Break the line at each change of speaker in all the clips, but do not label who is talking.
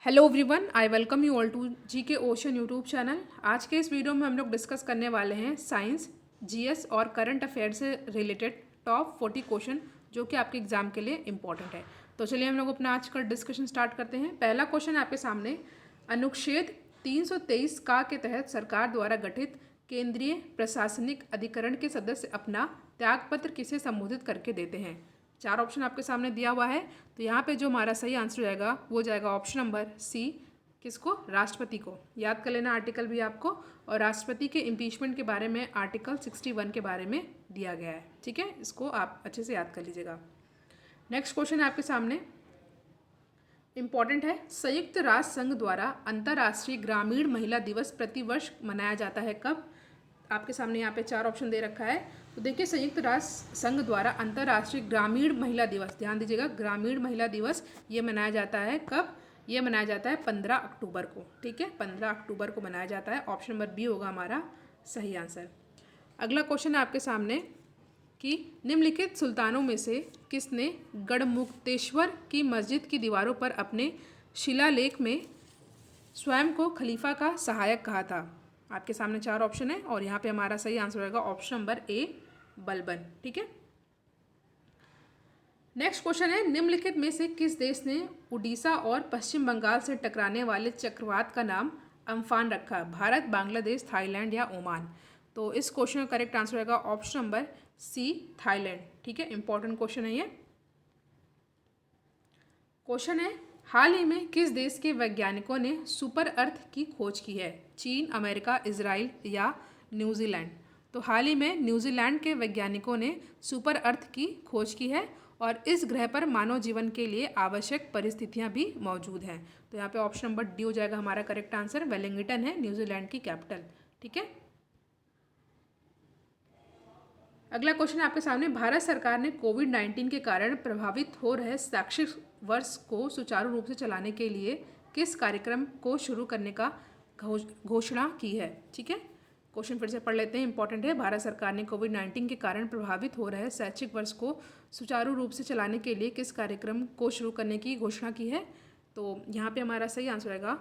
Hello everyone, I welcome you all to G K ocean YouTube channel. आज के इस video में हम लोग डिस्कस करने वाले हैं साइंस, जीएस और करंट अफेयर से रिलेटेड टॉप 40 क्वेश्चन जो कि आपके एग्जाम के लिए इंपॉर्टेंट है। तो चलिए हम लोग अपना आज का डिस्कशन स्टार्ट करते हैं। पहला क्वेश्चन आपके सामने, अनुच्छेद 323 का के तहत सरकार द्वारा गठित केंद्रीय प्रशासनिक अधिकरण के सदस्य अपना त्यागपत्र किसे संबोधित करके देते हैं। चार ऑप्शन आपके सामने दिया हुआ है, तो यहाँ पे जो हमारा सही आंसर जाएगा वो जाएगा ऑप्शन नंबर सी, किसको, राष्ट्रपति को। याद कर लेना आर्टिकल भी आपको, और राष्ट्रपति के इम्पीचमेंट के बारे में आर्टिकल 61 के बारे में दिया गया है। ठीक है, इसको आप अच्छे से याद कर लीजिएगा। नेक्स्ट क्वेश्चन है आपके सामने, इंपॉर्टेंट है। संयुक्त राष्ट्र संघ द्वारा अंतर्राष्ट्रीय ग्रामीण महिला दिवस प्रतिवर्ष मनाया जाता है कब। आपके सामने यहाँ पे चार ऑप्शन दे रखा है। तो देखिए, संयुक्त राष्ट्र संघ द्वारा अंतर्राष्ट्रीय ग्रामीण महिला दिवस, ध्यान दीजिएगा, ग्रामीण महिला दिवस ये मनाया जाता है कब। ये मनाया जाता है 15 अक्टूबर को। ठीक है, 15 अक्टूबर को मनाया जाता है। ऑप्शन नंबर बी होगा हमारा सही आंसर। अगला क्वेश्चन है आपके सामने कि निम्नलिखित सुल्तानों में से किसने गढ़मुक्तेश्वर की मस्जिद की दीवारों पर अपने शिलालेख में स्वयं को खलीफा का सहायक कहा था। आपके सामने चार ऑप्शन है और यहाँ पे हमारा सही आंसर होगा ऑप्शन नंबर ए, बलबन। ठीक है, नेक्स्ट क्वेश्चन है, निम्नलिखित में से किस देश ने उड़ीसा और पश्चिम बंगाल से टकराने वाले चक्रवात का नाम अम्फान रखा। भारत, बांग्लादेश, थाईलैंड या ओमान। तो इस क्वेश्चन का करेक्ट आंसर होगा ऑप्शन नंबर सी, थाईलैंड। ठीक है, इंपॉर्टेंट क्वेश्चन है ये। क्वेश्चन है, हाल ही में किस देश के वैज्ञानिकों ने सुपर अर्थ की खोज की है। चीन, अमेरिका, इजराइल या न्यूजीलैंड। तो हाल ही में न्यूजीलैंड के वैज्ञानिकों ने सुपर अर्थ की खोज की है और इस ग्रह पर मानव जीवन के लिए आवश्यक परिस्थितियां भी मौजूद हैं। तो यहाँ पे ऑप्शन नंबर डी हो जाएगा हमारा करेक्ट आंसर। वेलिंगटन है न्यूजीलैंड की कैपिटल। ठीक है, अगला क्वेश्चन आपके सामने, भारत सरकार ने कोविड-19 के कारण प्रभावित हो रहे शैक्षिक वर्ष को सुचारू रूप से चलाने के लिए किस कार्यक्रम को शुरू करने का घोषणा की है। ठीक है, क्वेश्चन फिर से पढ़ लेते हैं, इंपॉर्टेंट है। भारत सरकार ने कोविड-19 के कारण प्रभावित हो रहे शैक्षिक वर्ष को सुचारू रूप से चलाने के लिए किस कार्यक्रम को शुरू करने की घोषणा की है। तो यहाँ पे हमारा सही आंसर आएगा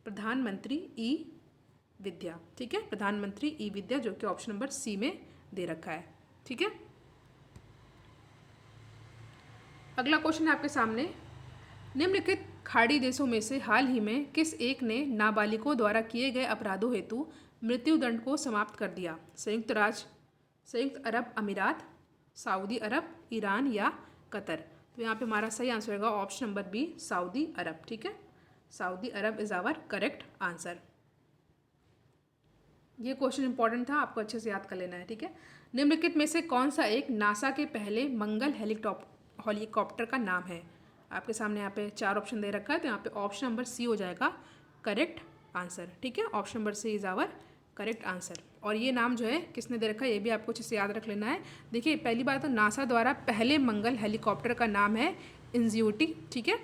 प्रधानमंत्री ई विद्या। ठीक है, प्रधानमंत्री ई विद्या, जो कि ऑप्शन नंबर सी में दे रखा है। ठीक है, अगला क्वेश्चन है आपके सामने, निम्नलिखित खाड़ी देशों में से हाल ही में किस एक ने नाबालिगों द्वारा किए गए अपराधों हेतु मृत्युदंड को समाप्त कर दिया। संयुक्त अरब अमीरात, सऊदी अरब, ईरान या कतर। तो यहाँ पे हमारा सही आंसर होगा ऑप्शन नंबर बी, सऊदी अरब। ठीक है, Saudi Arab is our correct answer. ये क्वेश्चन इंपॉर्टेंट था, आपको अच्छे से याद कर लेना है। ठीक है, निम्नलिखित में से कौन सा एक नासा के पहले मंगल हेलीकॉप्टर का नाम है। आपके सामने यहाँ पे चार ऑप्शन दे रखा है, तो यहाँ पे ऑप्शन नंबर सी हो जाएगा करेक्ट आंसर। ठीक है, option number C is our correct answer. और ये नाम जो है किसने दे रखा है, ये भी आपको अच्छे से याद रख लेना है। देखिए, पहली बात तो नासा द्वारा पहले मंगल हेलीकॉप्टर का नाम है इंज्यूटी। ठीक है,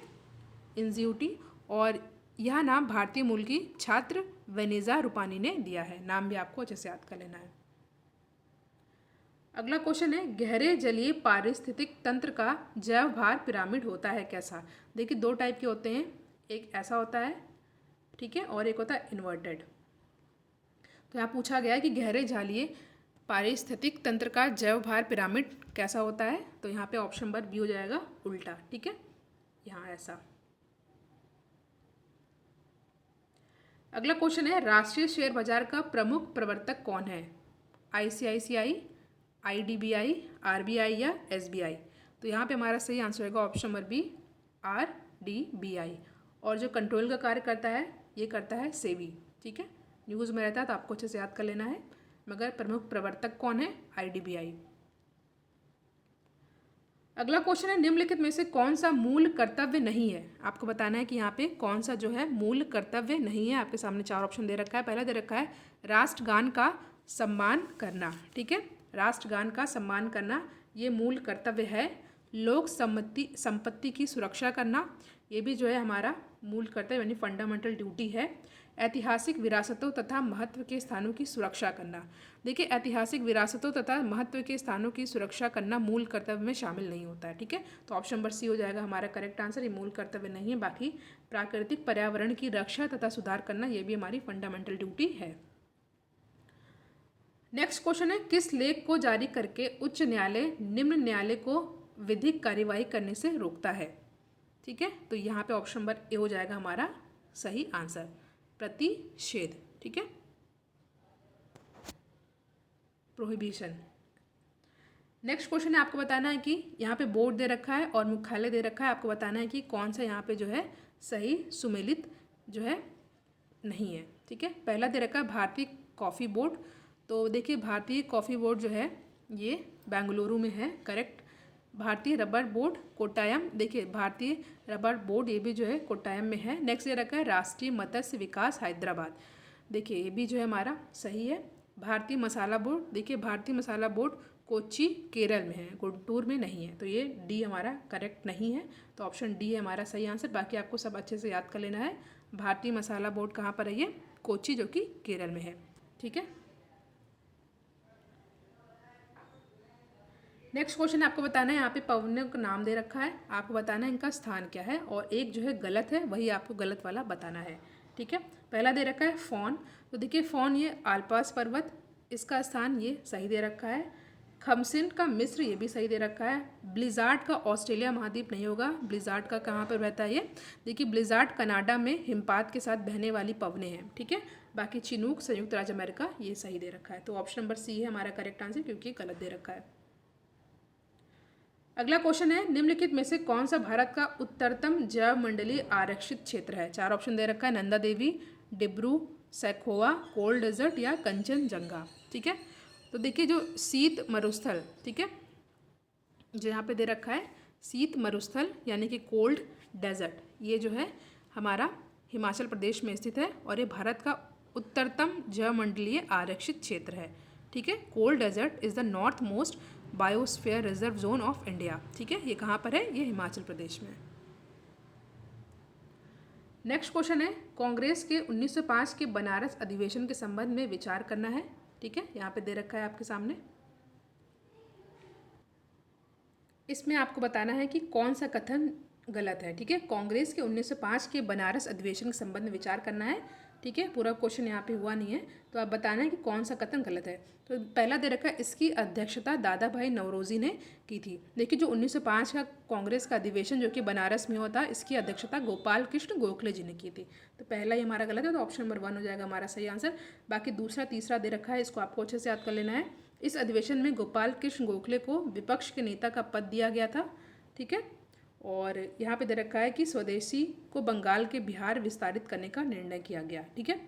इंज्यूटी, और यह नाम भारतीय मूल की छात्र वेनेजा रूपानी ने दिया है। नाम भी आपको अच्छे से याद कर लेना है। अगला क्वेश्चन है, गहरे जलीय पारिस्थितिक तंत्र का जैव भार पिरामिड होता है कैसा। देखिए, दो टाइप के होते हैं, एक ऐसा होता है, ठीक है, और एक होता है इन्वर्टेड। तो यहाँ पूछा गया है कि गहरे जलीय पारिस्थितिक तंत्र का जैव भार पिरामिड कैसा होता है। तो यहाँ पे ऑप्शन नंबर बी हो जाएगा उल्टा। ठीक है, यहाँ ऐसा। अगला क्वेश्चन है, राष्ट्रीय शेयर बाजार का प्रमुख प्रवर्तक कौन है। आईसीआईसीआई, आईडीबीआई, आरबीआई या एसबीआई। तो यहाँ पे हमारा सही आंसर होगा ऑप्शन नंबर बी, आरडीबीआई। और जो कंट्रोल का कार्य करता है ये करता है सेबी। ठीक है, न्यूज़ में रहता है तो आपको अच्छे से याद कर लेना है, मगर प्रमुख प्रवर्तक कौन है, आईडीबीआई। अगला क्वेश्चन है, निम्नलिखित में से कौन सा मूल कर्तव्य नहीं है। आपको बताना है कि यहाँ पे कौन सा जो है मूल कर्तव्य नहीं है। आपके सामने चार ऑप्शन दे रखा है। पहला दे रखा है राष्ट्रगान का सम्मान करना। ठीक है, राष्ट्रगान का सम्मान करना ये मूल कर्तव्य है लोक संपत्ति की सुरक्षा करना, ये भी जो है हमारा मूल कर्तव्य यानी फंडामेंटल ड्यूटी है। ऐतिहासिक विरासतों तथा महत्व के स्थानों की सुरक्षा करना। देखिए, ऐतिहासिक विरासतों तथा महत्व के स्थानों की सुरक्षा करना मूल कर्तव्य में शामिल नहीं होता है। ठीक है, तो ऑप्शन नंबर सी हो जाएगा हमारा करेक्ट आंसर। ये मूल कर्तव्य नहीं है। बाकी प्राकृतिक पर्यावरण की रक्षा तथा सुधार करना, ये भी हमारी फंडामेंटल ड्यूटी है। नेक्स्ट क्वेश्चन है, किस लेख को जारी करके उच्च न्यायालय निम्न न्यायालय को विधिक कार्यवाही करने से रोकता है? ठीक है, तो यहाँ पे ऑप्शन नंबर ए हो जाएगा हमारा सही आंसर, प्रतिषेध। ठीक है, प्रोहिबिशन। नेक्स्ट क्वेश्चन है, आपको बताना है कि यहाँ पे बोर्ड दे रखा है और मुख्यालय दे रखा है। आपको बताना है कि कौन सा यहाँ पे जो है सही सुमेलित जो है नहीं है। ठीक है, पहला दे रखा है भारतीय कॉफ़ी बोर्ड। तो देखिए, भारतीय कॉफ़ी बोर्ड जो है ये बेंगलुरु में है, करेक्ट। भारतीय रबर बोर्ड कोट्टायम, देखिए भारतीय रबर बोर्ड ये भी जो है कोट्टायम में है। नेक्स्ट ये रखा है राष्ट्रीय मत्स्य विकास हैदराबाद, देखिए ये भी जो है हमारा सही है। भारतीय मसाला बोर्ड, देखिए भारतीय मसाला बोर्ड कोच्चि केरल में है, गुंटूर में नहीं है। तो ये डी हमारा करेक्ट नहीं है, तो ऑप्शन डी है हमारा सही आंसर। बाकी आपको सब अच्छे से याद कर लेना है। भारतीय मसाला बोर्ड कहाँ पर है? ये कोच्चि, जो कि केरल में है। ठीक है, नेक्स्ट क्वेश्चन आपको बताना है, यहाँ पे पवनों का नाम दे रखा है, आपको बताना है इनका स्थान क्या है, और एक जो है गलत है, वही आपको गलत वाला बताना है। ठीक है, पहला दे रखा है फॉन, तो देखिए फॉन ये आलपास पर्वत, इसका स्थान ये सही दे रखा है। खमसिन का मिस्र, ये भी सही दे रखा है। ब्लिजार्ड का ऑस्ट्रेलिया महाद्वीप नहीं होगा, ब्लिजार्ड का कहाँ पर रहता है ये? देखिए ब्लिजार्ड कनाडा में हिमपात के साथ बहने वाली पवनें हैं। ठीक है, बाकी चिनूक संयुक्त राज्य अमेरिका, ये सही दे रखा है। तो ऑप्शन नंबर सी है हमारा करेक्ट आंसर, क्योंकि गलत दे रखा है। अगला क्वेश्चन है, निम्नलिखित में से कौन सा भारत का उत्तरतम जैवमंडलीय आरक्षित क्षेत्र है? चार ऑप्शन दे रखा है, नंदा देवी, डिब्रू सैखोवा, कोल्ड डेजर्ट या कंचनजंगा। ठीक है, तो देखिए जो शीत मरुस्थल, ठीक है, जो यहाँ पे दे रखा है शीत मरुस्थल यानी कि कोल्ड डेजर्ट, ये जो है हमारा हिमाचल प्रदेश में स्थित है और ये भारत का उत्तरतम जैवमंडलीय आरक्षित क्षेत्र है। ठीक है, cold desert is the north most biosphere reserve zone of India. ठीक है, ये कहाँ पर है? ये हिमाचल प्रदेश में। नेक्स्ट क्वेश्चन है, कांग्रेस के 1905 के बनारस अधिवेशन के संबंध में विचार करना है। ठीक है, यहाँ पे दे रखा है आपके सामने। इसमें आपको बताना है कि कौन सा कथन गलत है। ठीक है, कांग्रेस के 1905 के बनारस अधिवेशन के संबंध में विचार करना है। ठीक है, पूरा क्वेश्चन यहाँ पे हुआ नहीं है, तो आप बताना है कि कौन सा कथन गलत है। तो पहला दे रखा है, इसकी अध्यक्षता दादा भाई नौरोजी ने की थी। देखिए जो 1905 का कांग्रेस का अधिवेशन जो कि बनारस में होता है, इसकी अध्यक्षता गोपाल कृष्ण गोखले जी ने की थी। तो पहला ही हमारा गलत है, तो ऑप्शन नंबर 1 हो जाएगा हमारा सही आंसर। बाकी दूसरा तीसरा दे रखा है, इसको आपको अच्छे से याद कर लेना है। इस अधिवेशन में गोपाल कृष्ण गोखले को विपक्ष के नेता का पद दिया गया था। ठीक है, और यहाँ पे दे रखा है कि स्वदेशी को बंगाल के बिहार विस्तारित करने का निर्णय किया गया। ठीक है,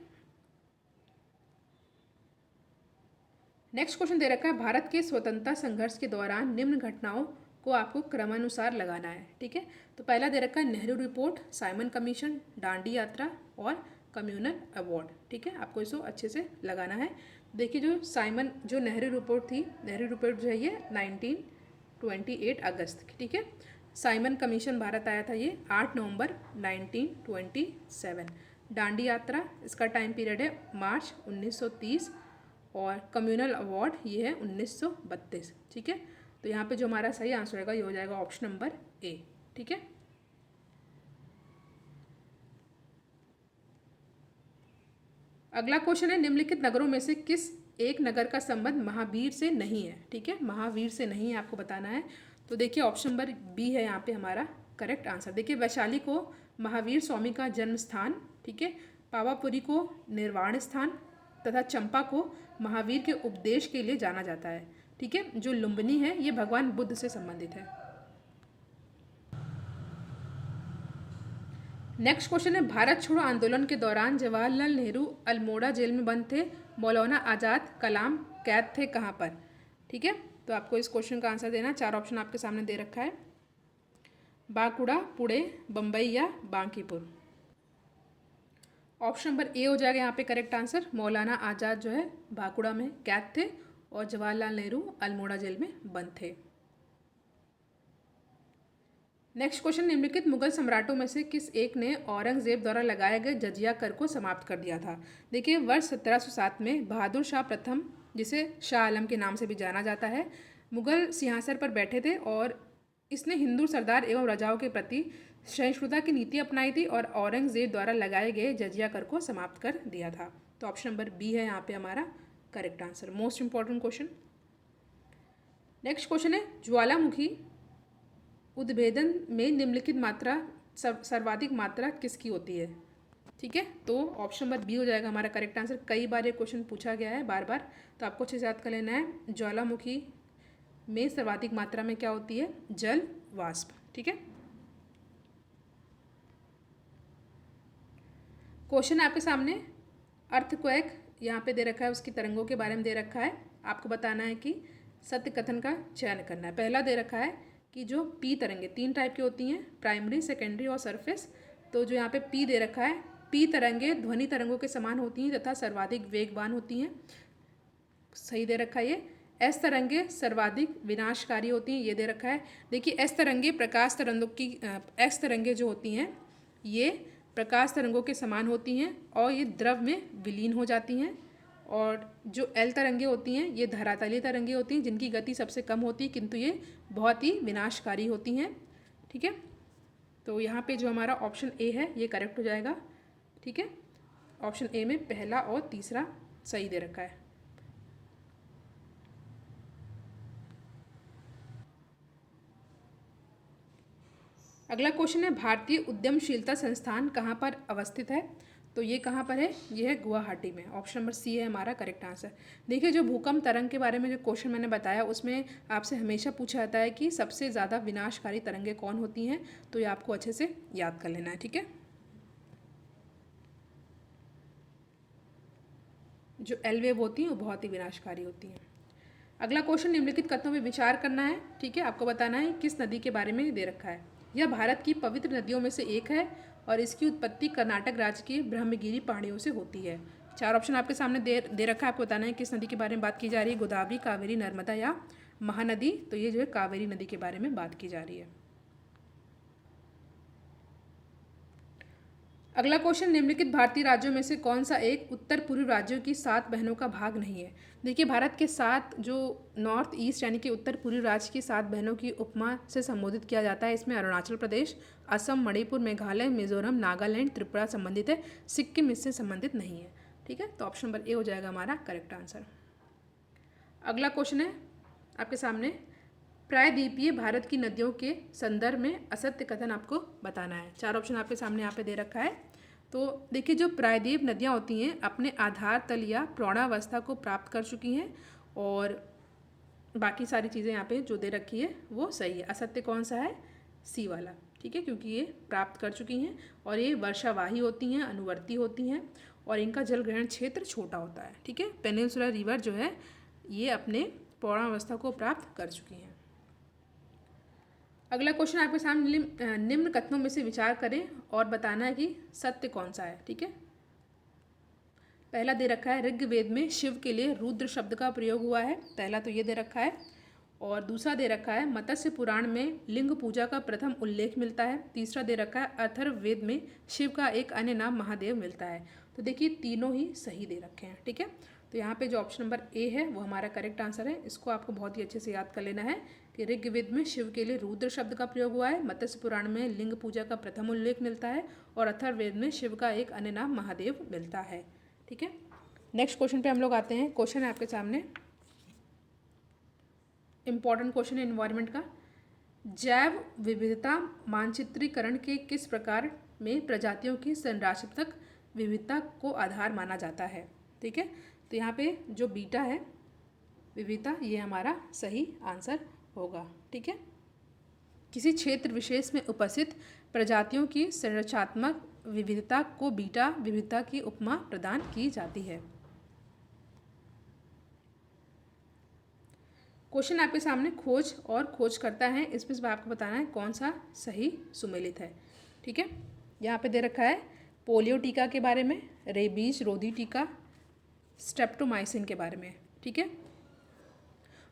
नेक्स्ट क्वेश्चन दे रखा है, भारत के स्वतंत्रता संघर्ष के दौरान निम्न घटनाओं को आपको क्रमानुसार लगाना है। ठीक है, तो पहला दे रखा है Nehru report, Simon commission, Dandi यात्रा और कम्युनल अवार्ड। ठीक है, आपको इसको अच्छे से लगाना है। देखिए जो नेहरू रिपोर्ट थी, नेहरू रिपोर्ट जो है ये 1928 अगस्त की। ठीक है, साइमन कमीशन भारत आया था ये 8 नवंबर 1927। दांडी यात्रा, इसका टाइम पीरियड है मार्च 1930 और कम्युनल अवार्ड ये है 1932। ठीक है, तो यहाँ पे जो हमारा सही आंसर होगा ये हो जाएगा ऑप्शन नंबर ए। ठीक है, अगला क्वेश्चन है, निम्नलिखित नगरों में से किस एक नगर का संबंध महावीर से नहीं है? ठीक है, महावीर से नहीं है, आपको बताना है। तो देखिए ऑप्शन नंबर बी है यहाँ पे हमारा करेक्ट आंसर। देखिए वैशाली को महावीर स्वामी का जन्म स्थान, ठीक है, पावापुरी को निर्वाण स्थान तथा चंपा को महावीर के उपदेश के लिए जाना जाता है। ठीक है, जो लुम्बिनी है ये भगवान बुद्ध से संबंधित है। नेक्स्ट क्वेश्चन है, भारत छोड़ो आंदोलन के दौरान जवाहरलाल नेहरू अल्मोड़ा जेल में बंद थे, मौलाना आज़ाद कलाम कैद थे कहाँ पर? ठीक है, तो आपको इस क्वेश्चन का आंसर देना। 4 ऑप्शन आपके सामने दे रखा है, बांकुड़ा, पुणे, बम्बई या बांकीपुर। ऑप्शन नंबर ए हो जाएगा यहाँ पे करेक्ट आंसर। मौलाना आज़ाद जो है बांकुड़ा में कैद थे और जवाहरलाल नेहरू अल्मोड़ा जेल में बंद थे। नेक्स्ट क्वेश्चन, निम्नलिखित मुगल सम्राटों में से किस एक ने औरंगजेब द्वारा लगाए गए जजिया कर को समाप्त कर दिया था? देखिए, वर्ष 1707 में बहादुर शाह प्रथम, जिसे शाह आलम के नाम से भी जाना जाता है, मुगल सिंहासन पर बैठे थे और इसने हिंदू सरदार एवं राजाओं के प्रति सहिष्णुता की नीति अपनाई थी और औरंगजेब द्वारा लगाए गए जजिया कर को समाप्त कर दिया था। तो ऑप्शन नंबर बी है यहाँ पे हमारा correct answer, most important question. Next question है, ज्वालामुखी उद्भेदन में निम्नलिखित मात्रा सर्वाधिक मात्रा किसकी होती है? ठीक है, तो ऑप्शन नंबर बी हो जाएगा हमारा करेक्ट आंसर। कई बार ये क्वेश्चन पूछा गया है बार बार, तो आपको अच्छे से याद कर लेना है। ज्वालामुखी में सर्वाधिक मात्रा में क्या होती है? जल वाष्प। ठीक है, क्वेश्चन आपके सामने अर्थक्वेक यहाँ पे दे रखा है, उसकी तरंगों के बारे में दे रखा है। आपको बताना है कि सत्य कथन का चयन करना है। पहला दे रखा है कि जो पी तरंगे 3 टाइप की होती हैं, प्राइमरी, सेकेंडरी और सरफेस। तो जो यहाँ पे पी दे रखा है, पी तरंगे ध्वनि तरंगों के समान होती हैं तथा सर्वाधिक वेगवान होती हैं, सही दे रखा है ये। एस तरंगे सर्वाधिक विनाशकारी होती हैं, ये दे रखा है। देखिए, एस तरंगे प्रकाश तरंगों की एक्स तरंगे जो होती हैं ये प्रकाश तरंगों के समान होती हैं और ये द्रव में विलीन हो जाती हैं। और जो एल तरंगे होती हैं ये धरातलीय तरंगे होती हैं जिनकी गति सबसे कम होती है, किंतु ये बहुत ही विनाशकारी होती हैं। ठीक है, तो यहाँ पे जो हमारा ऑप्शन ए है ये करेक्ट हो जाएगा। ठीक है, ऑप्शन ए में पहला और तीसरा सही दे रखा है। अगला क्वेश्चन है, भारतीय उद्यमशीलता संस्थान कहाँ पर अवस्थित है? तो ये कहाँ पर है? ये है गुवाहाटी में। ऑप्शन नंबर सी है हमारा करेक्ट आंसर। देखिए, जो भूकंप तरंग के बारे में जो क्वेश्चन मैंने बताया उसमें आपसे हमेशा पूछा जाता है कि सबसे ज़्यादा विनाशकारी तरंगें कौन होती हैं, तो ये आपको अच्छे से याद कर लेना है। ठीक है, जो एल वेव होती हैं वो बहुत ही विनाशकारी होती हैं। अगला क्वेश्चन, निम्नलिखित कथनों में विचार करना है। ठीक है, आपको बताना है किस नदी के बारे में दे रखा है। यह भारत की पवित्र नदियों में से एक है और इसकी उत्पत्ति कर्नाटक राज्य की ब्रह्मगिरी पहाड़ियों से होती है। 4 ऑप्शन आपके सामने दे रखा है, आपको बताना है किस नदी के बारे में बात की जा रही है, गोदावरी, कावेरी, नर्मदा या महानदी। तो ये जो है कावेरी नदी के बारे में बात की जा रही है। अगला क्वेश्चन, निम्नलिखित भारतीय राज्यों में से कौन सा एक उत्तर पूर्वी राज्यों की 7 बहनों का भाग नहीं है? देखिए, भारत के 7 जो नॉर्थ ईस्ट यानी कि उत्तर पूर्वी राज्य की 7 बहनों की उपमा से संबोधित किया जाता है। इसमें अरुणाचल प्रदेश, असम, मणिपुर, मेघालय, मिजोरम, नागालैंड, त्रिपुरा संबंधित है, सिक्किम इससे संबंधित नहीं है। ठीक है, तो ऑप्शन नंबर ए हो जाएगा हमारा करेक्ट आंसर। अगला क्वेश्चन है आपके सामने, प्रायद्वीपीय भारत की नदियों के संदर्भ में असत्य कथन आपको बताना है। 4 ऑप्शन आपके सामने यहाँ पे दे रखा है। तो देखिए, जो प्रायद्वीप नदियाँ होती हैं अपने आधार तल या प्रौढ़ावस्था को प्राप्त कर चुकी हैं और बाकी सारी चीज़ें यहाँ पे जो दे रखी है वो सही है। असत्य कौन सा है? सी वाला। ठीक है, क्योंकि ये प्राप्त कर चुकी हैं और ये वर्षावाही होती हैं, अनुवर्ती होती हैं और इनका जल ग्रहण क्षेत्र छोटा होता है। ठीक है, पेनिनसुलर रिवर जो है ये अपने प्रौढ़ावस्था को प्राप्त कर चुकी हैं। अगला क्वेश्चन आपके सामने, निम्न कथनों में से विचार करें और बताना है कि सत्य कौन सा है। ठीक है, पहला दे रखा है, ऋग्वेद में शिव के लिए रुद्र शब्द का प्रयोग हुआ है। पहला तो ये दे रखा है। और दूसरा दे रखा है, मत्स्य पुराण में लिंग पूजा का प्रथम उल्लेख मिलता है। तीसरा दे रखा है, अथर्ववेद में शिव का एक अन्य नाम महादेव मिलता है। तो देखिए, तीनों ही सही दे रखे हैं। ठीक है, तो यहाँ पे जो ऑप्शन नंबर ए है वो हमारा करेक्ट आंसर है। इसको आपको बहुत ही अच्छे से याद कर लेना है कि ऋग्वेद में शिव के लिए रुद्र शब्द का प्रयोग हुआ है, मत्स्य पुराण में लिंग पूजा का प्रथम उल्लेख मिलता है और अथर्ववेद में शिव का एक अन्य नाम महादेव मिलता है। ठीक है, नेक्स्ट क्वेश्चन पे हम लोग आते हैं। क्वेश्चन है आपके सामने, इम्पॉर्टेंट क्वेश्चन है एनवायरनमेंट का। जैव विविधता मानचित्रीकरण के किस प्रकार में प्रजातियों की संरचनात्मक विविधता को आधार माना जाता है? ठीक है, तो यहाँ पे जो बीटा है विविधता, ये हमारा सही आंसर होगा। ठीक है, किसी क्षेत्र विशेष में उपस्थित प्रजातियों की संरचनात्मक विविधता को बीटा विविधता की उपमा प्रदान की जाती है। क्वेश्चन आपके सामने खोज और खोज करता है, इसमें आपको बताना है कौन सा सही सुमेलित है। ठीक है, यहाँ पे दे रखा है पोलियो टीका के बारे में, रेबीज रोधी टीका, स्ट्रेप्टोमाइसिन के बारे में। ठीक है,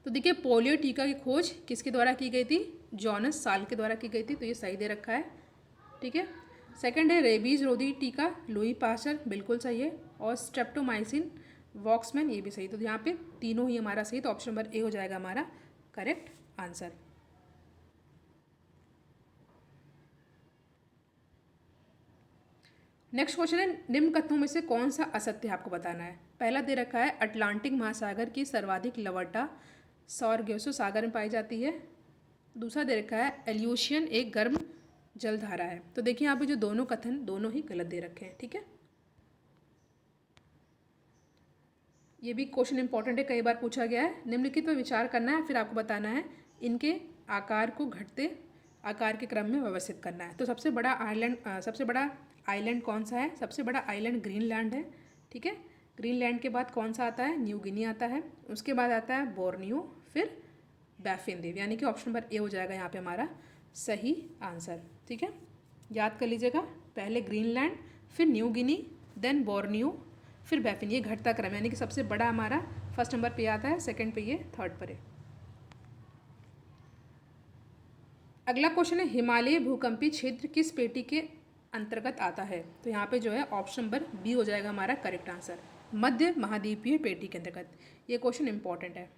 तो देखिए पोलियो टीका की खोज किसके द्वारा की गई थी? जॉनस साल के द्वारा की गई थी, तो ये सही दे रखा है। ठीक है। सेकंड है रेबीज रोधी टीका, लुई पास्चर, बिल्कुल सही है। और स्ट्रेप्टोमाइसिन वॉक्समैन, ये भी सही। तो यहाँ पे तीनों ही हमारा सही, तो ऑप्शन नंबर ए हो जाएगा हमारा करेक्ट आंसर। नेक्स्ट क्वेश्चन है निम्न कथनों में से कौन सा असत्य है, आपको बताना है। पहला दे रखा है अटलांटिक महासागर की सर्वाधिक लवणता सार्गासो सागर में पाई जाती है। दूसरा दे रखा है एल्यूशियन एक गर्म जलधारा है। तो देखिए यहाँ पे जो दोनों कथन दोनों ही गलत दे रखे हैं। ठीक है, ये भी क्वेश्चन इंपॉर्टेंट है, कई बार पूछा गया है। निम्नलिखित पर विचार करना है, फिर आपको बताना है इनके आकार को घटते आकार के क्रम में व्यवस्थित करना है। तो सबसे बड़ा आइलैंड कौन सा है? सबसे बड़ा आइलैंड ग्रीनलैंड है। ठीक है, ग्रीनलैंड के बाद कौन सा आता है? न्यू गिनी आता है। उसके बाद आता है बोर्नियो, फिर बैफिन द्वीप, यानी कि ऑप्शन नंबर ए हो जाएगा यहाँ पे हमारा सही आंसर। ठीक है, याद कर लीजिएगा, पहले ग्रीनलैंड, फिर न्यू गिनी, देन बोर्नियो, फिर बैफिन। ये घटता क्रम, यानी कि सबसे बड़ा हमारा फर्स्ट नंबर पे आता है, सेकंड पे ये थर्ड पर है। अगला क्वेश्चन है हिमालय भूकंपीय क्षेत्र किस पेटी के अंतर्गत आता है? तो यहाँ पे जो है ऑप्शन नंबर बी हो जाएगा हमारा करेक्ट आंसर, मध्य महाद्वीपीय पेटी के अंतर्गत। ये क्वेश्चन इंपॉर्टेंट है।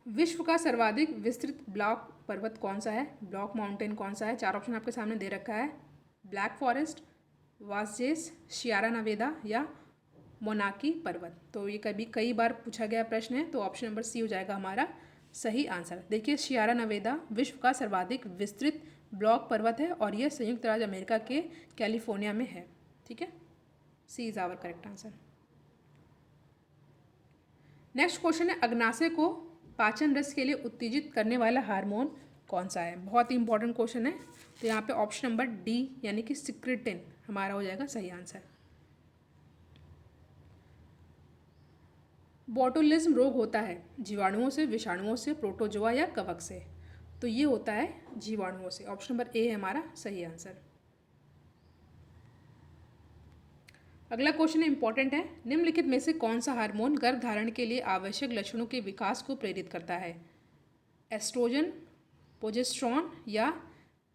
विश्व का सर्वाधिक विस्तृत ब्लॉक पर्वत कौन सा है? ब्लॉक माउंटेन कौन सा है? चार ऑप्शन आपके सामने दे रखा है, ब्लैक फॉरेस्ट, वासजेस, शियारा नवेदा या मोनाकी पर्वत। तो ये कई बार पूछा गया प्रश्न है, तो ऑप्शन नंबर सी हो जाएगा हमारा सही आंसर। देखिए शियारा नवेदा विश्व का सर्वाधिक विस्तृत ब्लॉक पर्वत है और यह संयुक्त राज्य अमेरिका के कैलिफोर्निया में है। ठीक है, C is our correct answer. Next question है अग्नाशय को पाचन रस के लिए उत्तेजित करने वाला हार्मोन कौन सा है? बहुत ही इंपॉर्टेंट क्वेश्चन है। तो यहाँ पे ऑप्शन नंबर डी यानी कि सिक्रेटिन हमारा हो जाएगा सही आंसर। बोटुलिज्म रोग होता है जीवाणुओं से, विषाणुओं से, प्रोटोजोआ या कवक से? तो ये होता है जीवाणुओं से, ऑप्शन नंबर ए है हमारा सही आंसर। अगला क्वेश्चन इंपॉर्टेंट है, निम्नलिखित में से कौन सा हार्मोन गर्भधारण के लिए आवश्यक लक्षणों के विकास को प्रेरित करता है? एस्ट्रोजन, प्रोजेस्टेरॉन या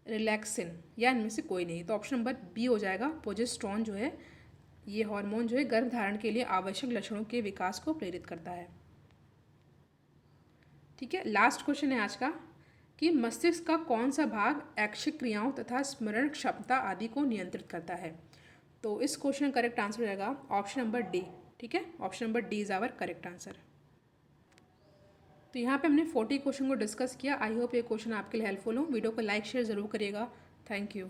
रिलैक्सिन, या इनमें से कोई नहीं? तो ऑप्शन नंबर बी हो जाएगा, प्रोजेस्टेरॉन जो है ये हार्मोन जो है गर्भधारण के लिए आवश्यक लक्षणों के विकास को प्रेरित करता है। ठीक है, लास्ट क्वेश्चन है आज का कि मस्तिष्क का कौन सा भाग ऐच्छिक क्रियाओं तथा स्मरण क्षमता आदि को नियंत्रित करता है? तो इस क्वेश्चन का करेक्ट आंसर हो जाएगा ऑप्शन नंबर डी। ठीक है, option number D is our correct answer. तो यहाँ पे हमने 40 क्वेश्चन को डिस्कस किया। आई होप ये क्वेश्चन आपके लिए हेल्पफुल हो। वीडियो को लाइक शेयर ज़रूर करिएगा। Thank you.